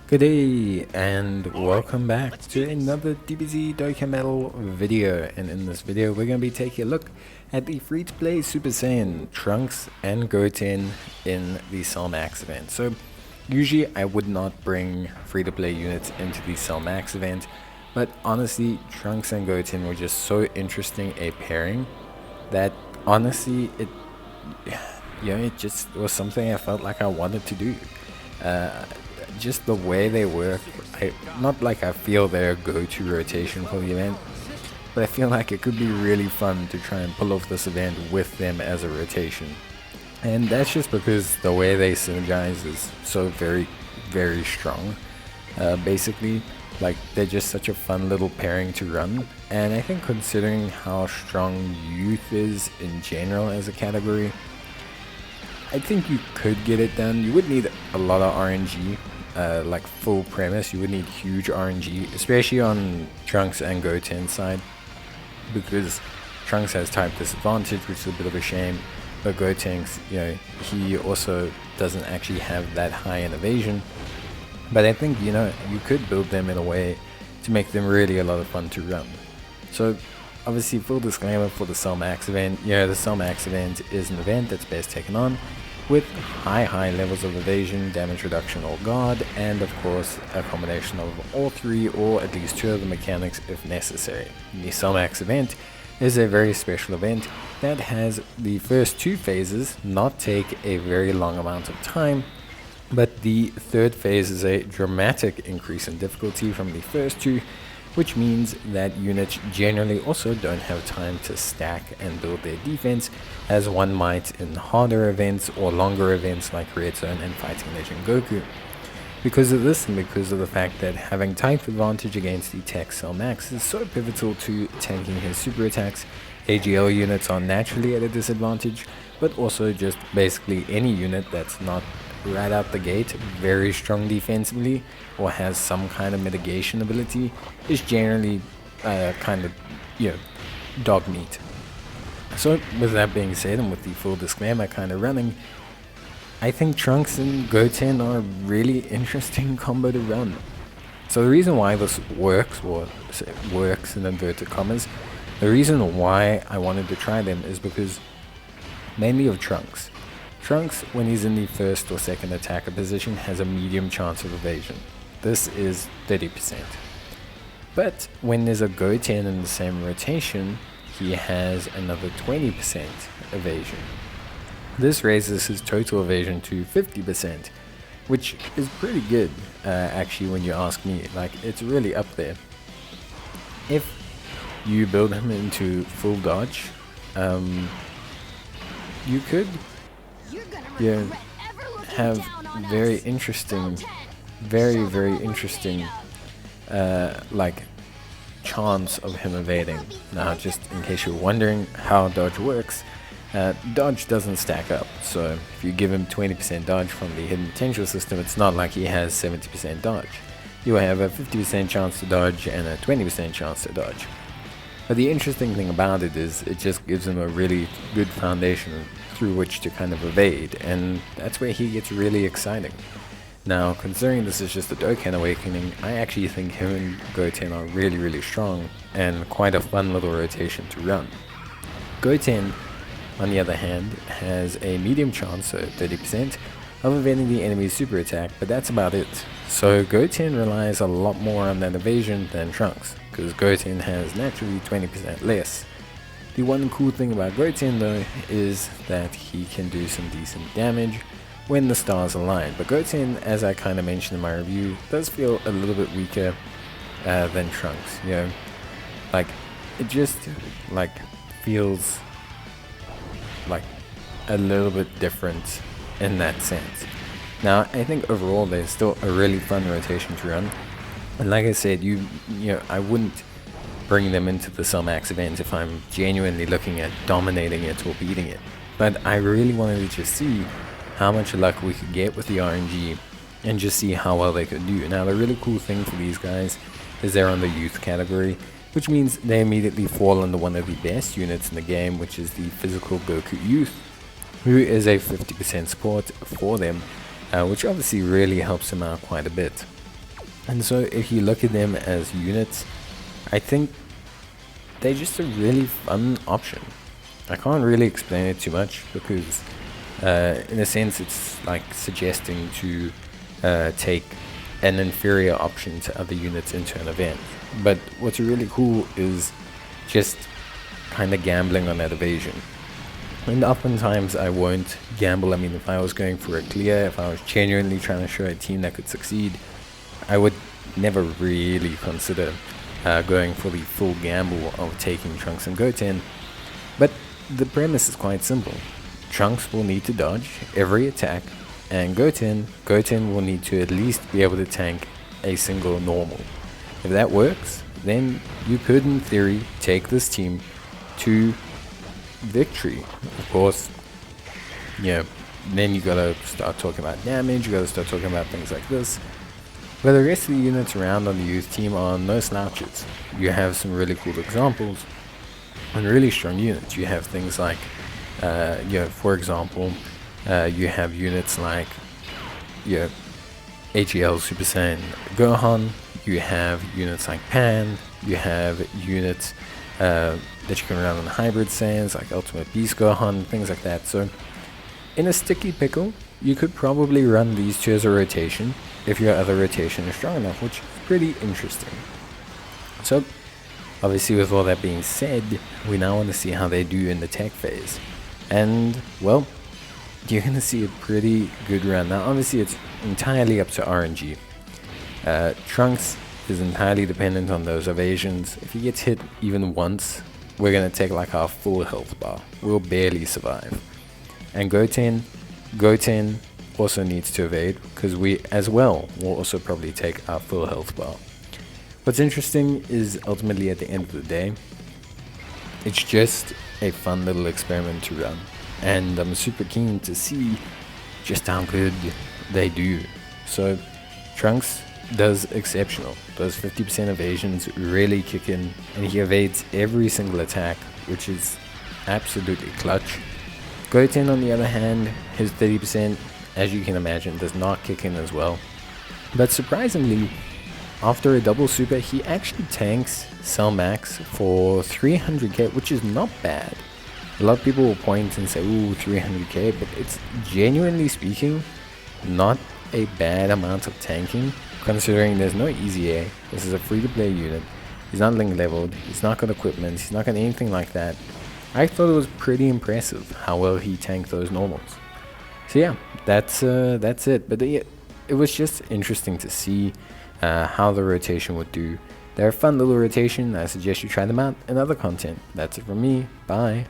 Good day and welcome back to another Dbz Dokkan video, and in this video we're going to be taking a look at the free-to-play Super Saiyan Trunks and Goten in the Cell Max event. So usually I would not bring free-to-play units into the Cell Max event, but honestly Trunks and Goten were just so interesting a pairing that honestly it just was something I felt like I wanted to do. Just the way they work, not like I feel they're a go-to rotation for the event, but I feel like it could be really fun to try and pull off this event with them as a rotation. And that's just because the way they synergize is so very strong. Basically, like, they're just such a fun little pairing to run, and I think considering how strong youth is in general as a category, I think you could get it done. You would need a lot of RNG, like full premise. You would need huge RNG, especially on Trunks and Goten's side, because Trunks has type disadvantage, which is a bit of a shame, but Goten's, he also doesn't actually have that high in evasion. But I think, you could build them in a way to make them really a lot of fun to run. So obviously, full disclaimer for the Cell Max event, the Cell Max event is an event that's best taken on with high levels of evasion, damage reduction or guard, and of course a combination of all three or at least two of the mechanics if necessary. The Cell Max event is a very special event that has the first two phases not take a very long amount of time, but the third phase is a dramatic increase in difficulty from the first two, which means that units generally also don't have time to stack and build their defense as one might in harder events or longer events like Red Zone and Fighting Legend Goku. Because of this, and because of the fact that having type advantage against the Tech Cell Max is so pivotal to tanking his super attacks, AGL units are naturally at a disadvantage, but also just basically any unit that's not right out the gate very strong defensively or has some kind of mitigation ability is generally dog meat. So with that being said, and with the full disclaimer kind of running, I think Trunks and Goten are a really interesting combo to run. So the reason why this works, or works in inverted commas, the reason why I wanted to try them is because mainly of Trunks. Trunks, when he's in the first or second attacker position, has a medium chance of evasion. This is 30%. But when there's a Goten in the same rotation, he has another 20% evasion. This raises his total evasion to 50%, which is pretty good, actually, when you ask me. Like, it's really up there. If you build him into full dodge, you could have very interesting, very interesting like chance of him evading. Now, just in case you're wondering how dodge works, dodge doesn't stack up. So if you give him 20% dodge from the hidden potential system, it's not like he has 70% dodge. You have a 50% chance to dodge and a 20% chance to dodge. But the interesting thing about it is it just gives him a really good foundation through which to kind of evade, and that's where he gets really exciting. Now, considering this is just a Dokkan Awakening, I actually think him and Goten are really strong and quite a fun little rotation to run. Goten, on the other hand, has a medium chance, so 30%, of evading the enemy's super attack, but that's about it. So Goten relies a lot more on that evasion than Trunks, because Goten has naturally 20% less. The one cool thing about Goten though is that he can do some decent damage when the stars align, but Goten, as I kind of mentioned in my review, does feel a little bit weaker than Trunks. Like, it just feels like a little bit different in that sense. Now, I think overall there's still a really fun rotation to run, and like I said, I wouldn't bring them into the Cell Max event if I'm genuinely looking at dominating it or beating it. But I really wanted to just see how much luck we could get with the RNG and just see how well they could do. Now, the really cool thing for these guys is they're on the youth category, which means they immediately fall under one of the best units in the game, which is the physical Goku Youth, who is a 50% support for them, which obviously really helps him out quite a bit. And so if you look at them as units, I think they're just a really fun option. I can't really explain it too much because in a sense it's like suggesting to take an inferior option to other units into an event. But what's really cool is just kind of gambling on that evasion. And oftentimes I won't gamble. I mean, if I was going for a clear, if I was genuinely trying to show a team that could succeed, I would never really consider going for the full gamble of taking Trunks and Goten. But the premise is quite simple. Trunks will need to dodge every attack, and Goten will need to at least be able to tank a single normal. If that works, then you could in theory take this team to victory. Of course, yeah, then you gotta start talking about damage, you gotta start talking about things like this. But the rest of the units around on the youth team are no slouches. You have some really cool examples and really strong units. You have things like, for example, you have units like, AGL Super Saiyan Gohan. You have units like Pan. You have units that you can run on hybrid Saiyans like Ultimate Beast Gohan, things like that. So in a sticky pickle, you could probably run these two as a rotation if your other rotation is strong enough, which is pretty interesting. So obviously with all that being said, we now want to see how they do in the tech phase. And well, you're going to see a pretty good run. Now obviously it's entirely up to RNG. Trunks is entirely dependent on those evasions. If he gets hit even once, we're going to take like our full health bar. We'll barely survive. And Goten also needs to evade, because we as well will also probably take our full health bar. What's interesting is ultimately at the end of the day, it's just a fun little experiment to run, and I'm super keen to see just how good they do. So Trunks does exceptional. Those 50% evasions really kick in, and he evades every single attack, which is absolutely clutch. Goten on the other hand, his 30%, as you can imagine, does not kick in as well. But surprisingly, after a double super, he actually tanks Cell Max for 300k, which is not bad. A lot of people will point and say, ooh, 300k, but it's genuinely speaking, not a bad amount of tanking, considering there's no easy A. This is a free-to-play unit. He's not link leveled, he's not got equipment, he's not got anything like that. I thought it was pretty impressive how well he tanked those normals. So yeah, that's it. But it was just interesting to see how the rotation would do. They're a fun little rotation. I suggest you try them out in other content. That's it from me. Bye.